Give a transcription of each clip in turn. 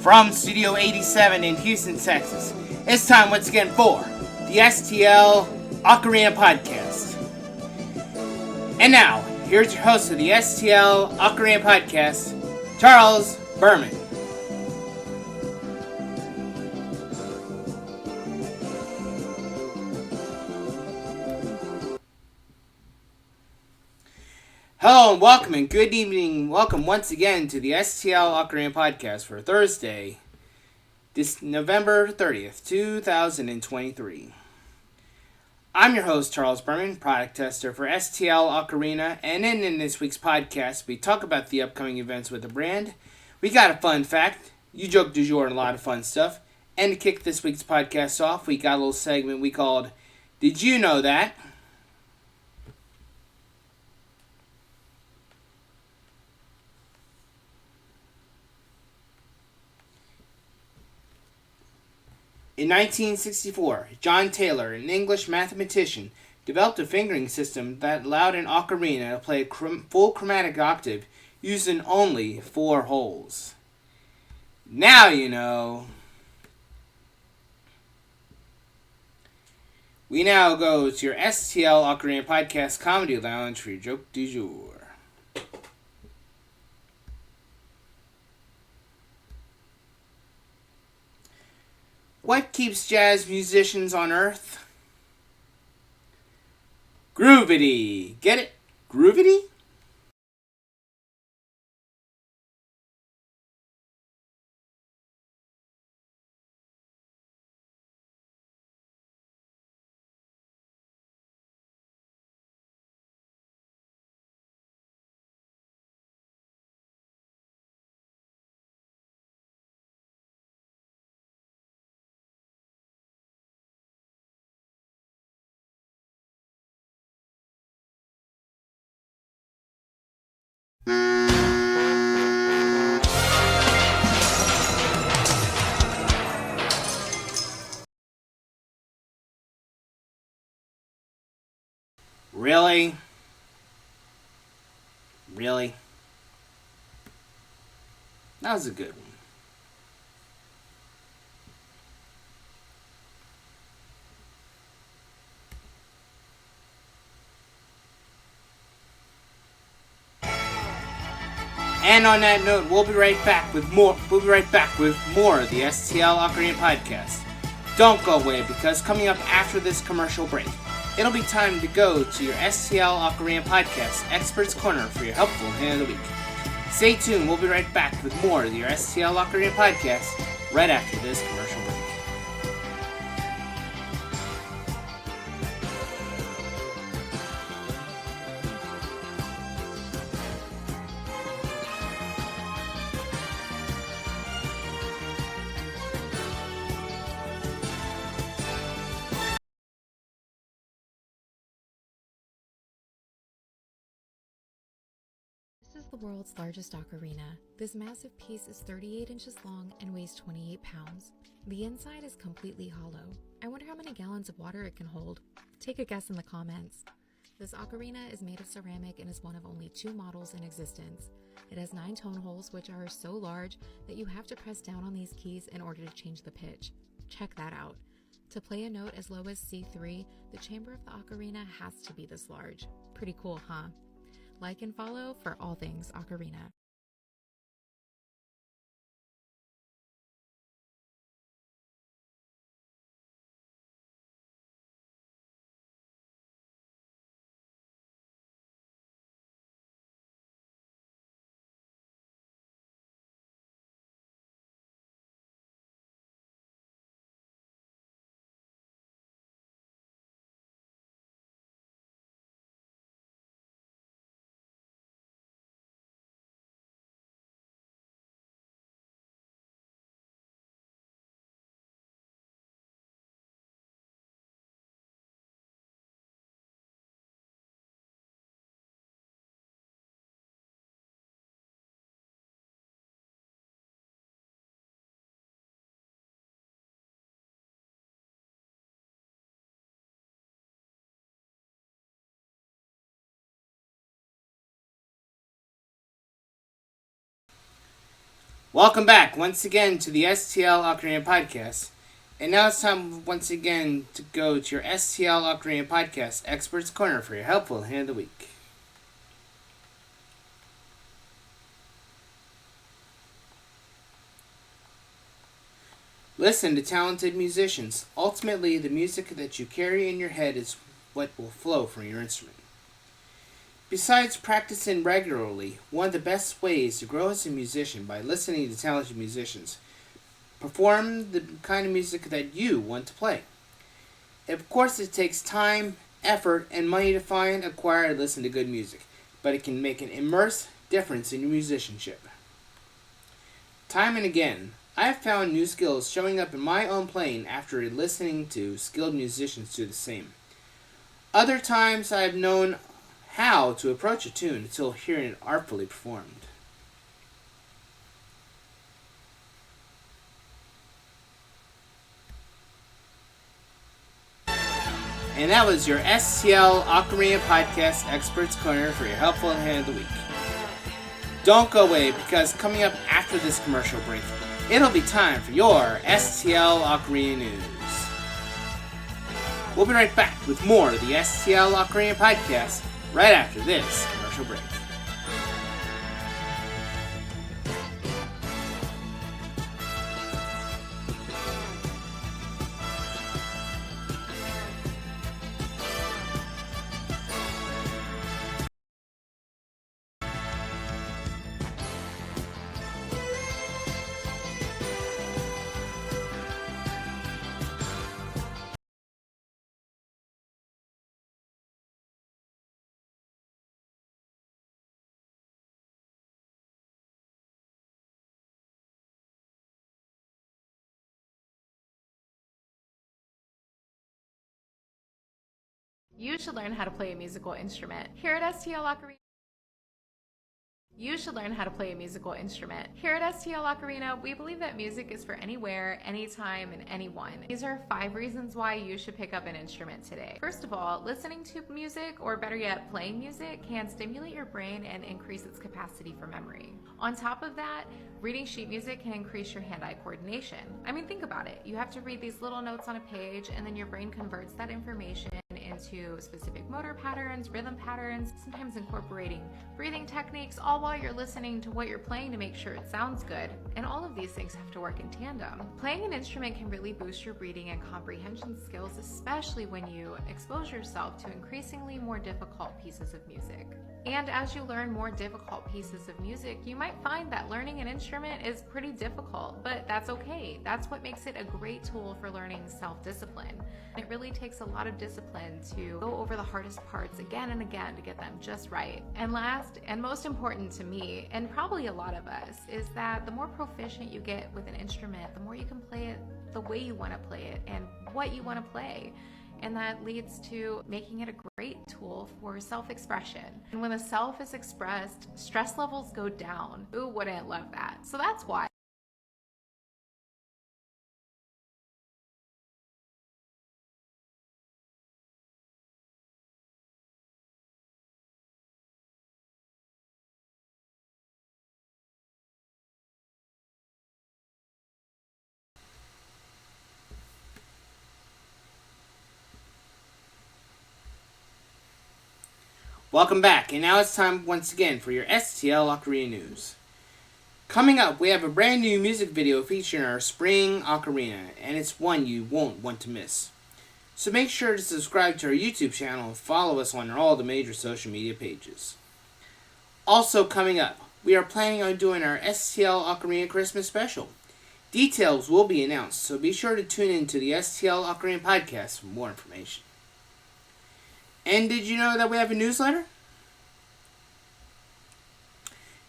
From Studio 87 in Houston, Texas, it's time once again for the STL Ocarina Podcast. And now, here's your host of the STL Ocarina Podcast, Charles Berman. Hello and welcome and good evening. Welcome once again to the STL Ocarina Podcast for Thursday, this November 30th, 2023. I'm your host, Charles Berman, product tester for STL Ocarina, and in this week's podcast, we talk about the upcoming events with the brand. We got a fun fact, you joke du jour, and a lot of fun stuff. And to kick this week's podcast off, we got a little segment we called Did You Know That? In 1964, John Taylor, an English mathematician, developed a fingering system that allowed an ocarina to play a full chromatic octave using only 4 holes. Now you know. We now go to your STL Ocarina Podcast Comedy Lounge for your joke du jour. What keeps jazz musicians on earth? Groovity. Get it? Groovity? Really? Really? That was a good one. And on that note, we'll be right back with more. We'll be right back with more of the STL Ocarina Podcast. Don't go away, because coming up after this commercial break, it'll be time to go to your STL Ocarina Podcast Experts Corner for your helpful hand of the week. Stay tuned. We'll be right back with more of your STL Ocarina Podcast right after this commercial break. This is the world's largest ocarina. This massive piece is 38 inches long and weighs 28 pounds. The inside is completely hollow. I wonder how many gallons of water it can hold. Take a guess in the comments. This ocarina is made of ceramic and is one of only 2 models in existence. It has 9 tone holes, which are so large that you have to press down on these keys in order to change the pitch. Check that out. To play a note as low as C3, the chamber of the ocarina has to be this large. Pretty cool, huh? Like and follow for all things ocarina. Welcome back once again to the STL Ocarina Podcast. And now it's time once again to go to your STL Ocarina Podcast Experts Corner for your helpful hand of the week. Listen to talented musicians. Ultimately, the music that you carry in your head is what will flow from your instrument. Besides practicing regularly, one of the best ways to grow as a musician by listening to talented musicians. Perform the kind of music that you want to play. Of course, it takes time, effort, and money to find, acquire, and listen to good music, but it can make an immense difference in your musicianship. Time and again, I have found new skills showing up in my own playing after listening to skilled musicians do the same. Other times, I have known how to approach a tune until hearing it artfully performed. And that was your STL Ocarina Podcast Experts Corner for your helpful hand of the week. Don't go away, because coming up after this commercial break, it'll be time for your STL Ocarina News. We'll be right back with more of the STL Ocarina Podcast right after this commercial break. You should learn how to play a musical instrument. Here at STL Ocarina, you should learn how to play a musical instrument. Here at STL Ocarina, we believe that music is for anywhere, anytime, and anyone. These are 5 reasons why you should pick up an instrument today. First of all, listening to music, or better yet, playing music, can stimulate your brain and increase its capacity for memory. On top of that, reading sheet music can increase your hand-eye coordination. I mean, think about it. You have to read these little notes on a page, and then your brain converts that information into specific motor patterns, rhythm patterns, sometimes incorporating breathing techniques, all while you're listening to what you're playing to make sure it sounds good. And all of these things have to work in tandem. Playing an instrument can really boost your reading and comprehension skills, especially when you expose yourself to increasingly more difficult pieces of music. And as you learn more difficult pieces of music, you might find that learning an instrument is pretty difficult, but that's okay. That's what makes it a great tool for learning self-discipline. It really takes a lot of discipline to go over the hardest parts again and again to get them just right. And last, and most important to me, and probably a lot of us, is that the more proficient you get with an instrument, the more you can play it the way you want to play it and what you want to play. And that leads to making it a great tool for self-expression. And when the self is expressed, stress levels go down. Who wouldn't love that? So that's why. Welcome back, and now it's time once again for your STL Ocarina News. Coming up, we have a brand new music video featuring our spring ocarina, and it's one you won't want to miss. So make sure to subscribe to our YouTube channel and follow us on all the major social media pages. Also coming up, we are planning on doing our STL Ocarina Christmas special. Details will be announced, so be sure to tune in to the STL Ocarina Podcast for more information. And did you know that we have a newsletter?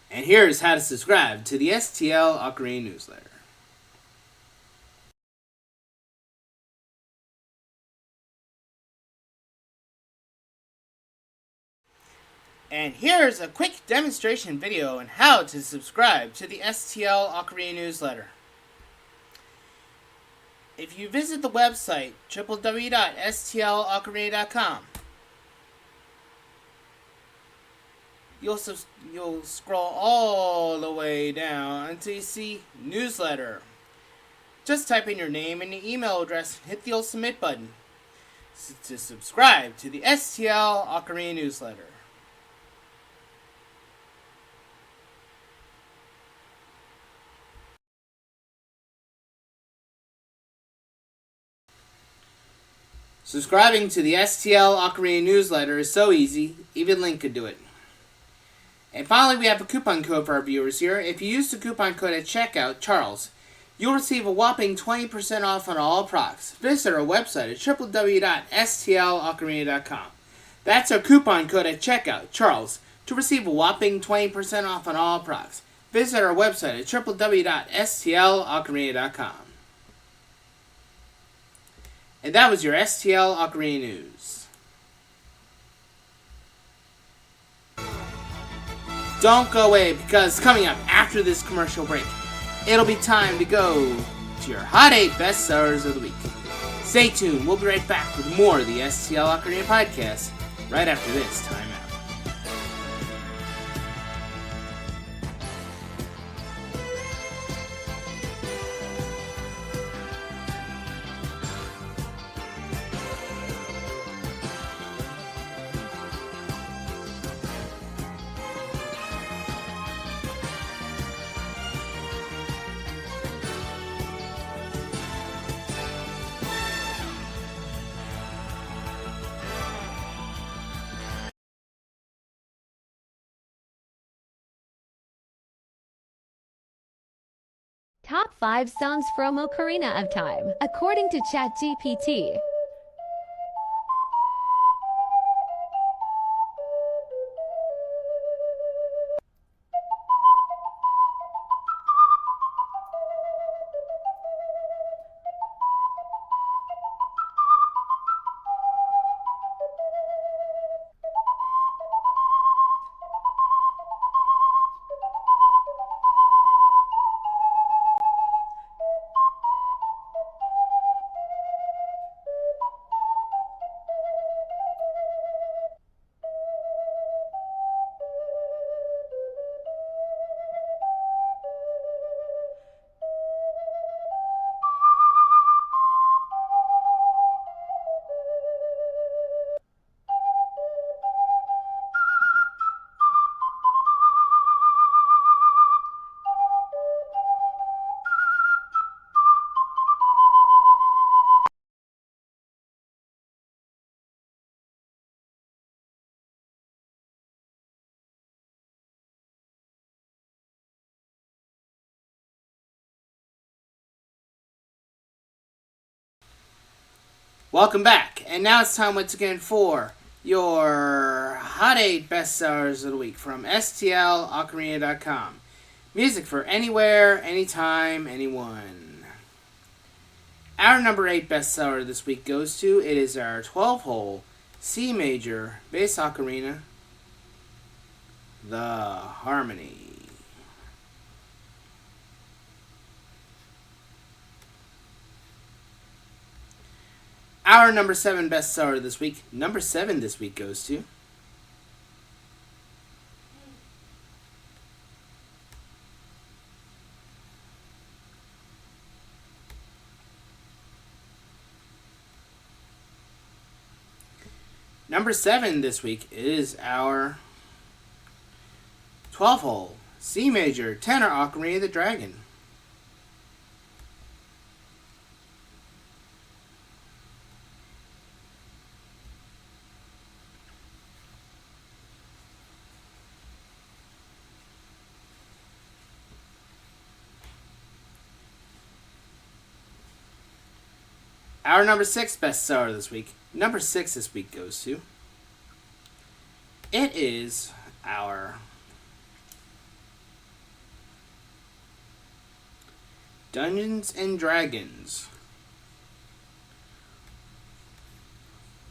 And here's how to subscribe to the STL Ocarina newsletter. And here's a quick demonstration video on how to subscribe to the STL Ocarina newsletter. If you visit the website www.stlocarina.com, you'll scroll all the way down until you see newsletter. Just type in your name and your email address and hit the old submit button to subscribe to the STL Ocarina newsletter. Subscribing to the STL Ocarina newsletter is so easy, even Link could do it. And finally, we have a coupon code for our viewers here. If you use the coupon code at checkout, Charles, you'll receive a whopping 20% off on all products. Visit our website at www.stlocarina.com. That's our coupon code at checkout, Charles, to receive a whopping 20% off on all products. Visit our website at www.stlocarina.com. And that was your STL Ocarina News. Don't go away, because coming up after this commercial break, it'll be time to go to your Hot 8 Bestsellers of the Week. Stay tuned, we'll be right back with more of the STL Ocarina Podcast right after this time out. Top 5 songs from Ocarina of Time, according to ChatGPT. Welcome back, and now it's time once again for your Hot 8 Bestsellers of the Week from STLOcarina.com. Music for anywhere, anytime, anyone. Our number 8 bestseller this week goes to, it is our 12-hole C major bass ocarina, The Harmony. Our number 7 bestseller this week, number 7 this week goes to Number 7 this week is our 12-hole C major tenor Ocarina of the Dragon. Our number 6 bestseller this week, number 6 this week goes to, it is our Dungeons and Dragons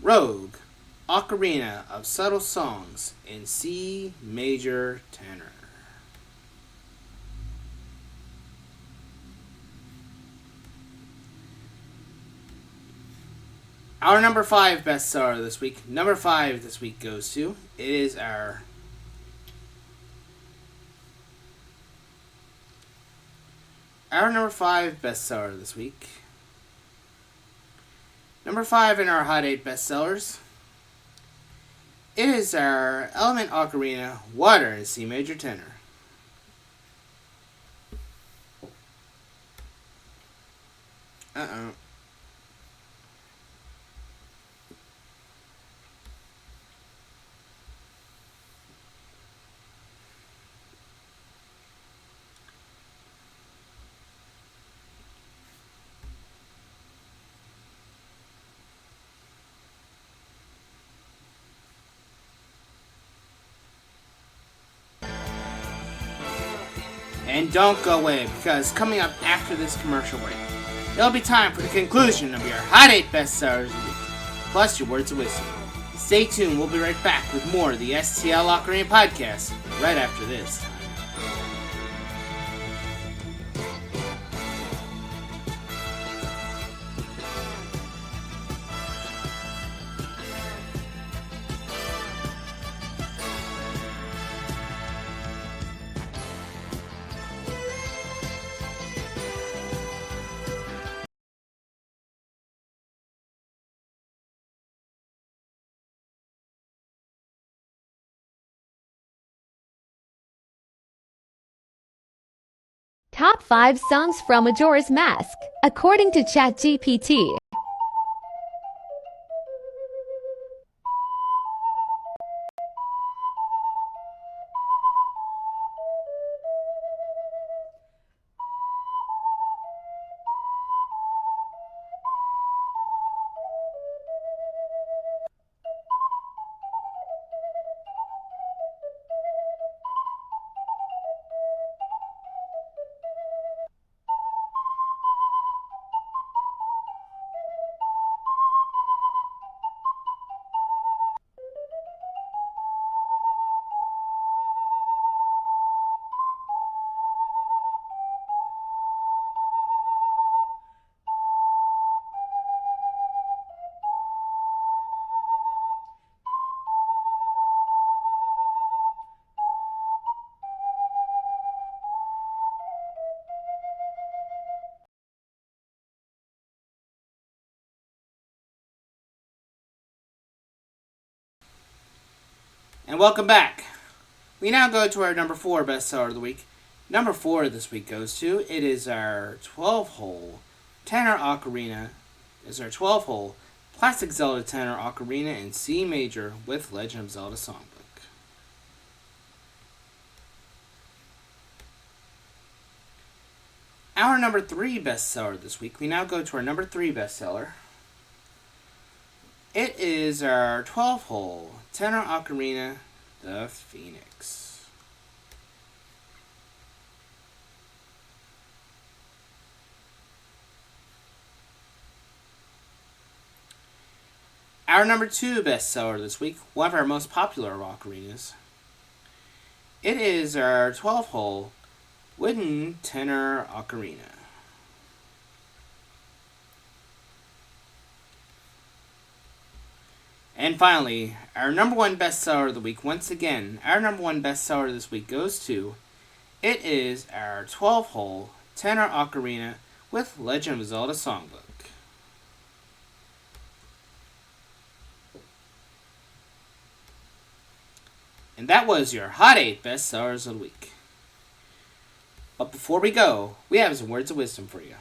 Rogue Ocarina of Subtle Songs in C major tenor. Our number 5 bestseller this week, number 5 this week goes to, it is our our number 5 bestseller this week. Number 5 in our Hot 8 bestsellers. It is our Element Ocarina Water in C major tenor. Uh-oh. And don't go away, because coming up after this commercial break, it'll be time for the conclusion of your Hot 8 bestsellers of the week, plus your words of wisdom. Stay tuned, we'll be right back with more of the STL Ocarina Podcast right after this. Top 5 songs from Majora's Mask, according to ChatGPT. And welcome back. We now go to our number 4 bestseller of the week. Number 4 this week goes to, it is our 12-hole tenor ocarina. It's our 12-hole classic Zelda tenor ocarina in C major with Legend of Zelda Songbook. Our number 3 bestseller this week. We now go to our number 3 bestseller. It is our 12-hole tenor ocarina, The Phoenix. Our number 2 bestseller this week, one of our most popular ocarinas. It is our 12-hole wooden tenor ocarina. And finally, our number 1 bestseller of the week, once again, our number 1 bestseller this week goes to, it is our 12-hole tenor ocarina with Legend of Zelda Songbook. And that was your Hot 8 bestsellers of the week. But before we go, we have some words of wisdom for you.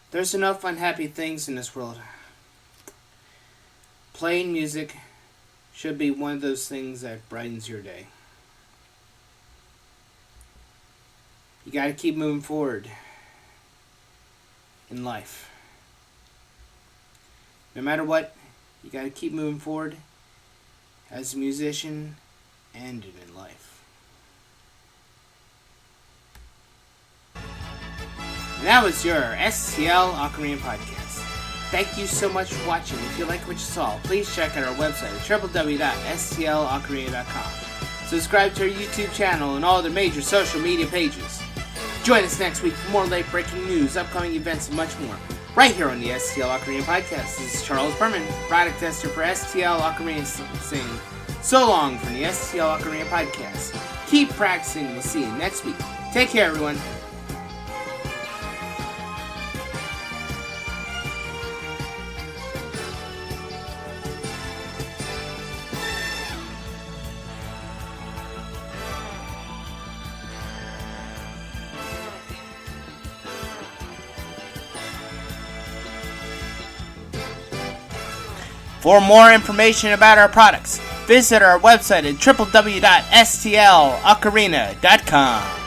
There's enough unhappy things in this world. Playing music should be one of those things that brightens your day. You gotta keep moving forward in life. No matter what, you gotta keep moving forward as a musician and in life. And that was your STL Ocarina Podcast. Thank you so much for watching. If you like what you saw, please check out our website at www.stlocarina.com. Subscribe to our YouTube channel and all the major social media pages. Join us next week for more late-breaking news, upcoming events, and much more. Right here on the STL Ocarina Podcast. This is Charles Berman, product tester for STL Ocarina, saying so long from the STL Ocarina Podcast. Keep practicing. We'll see you next week. Take care, everyone. For more information about our products, visit our website at www.stlocarina.com.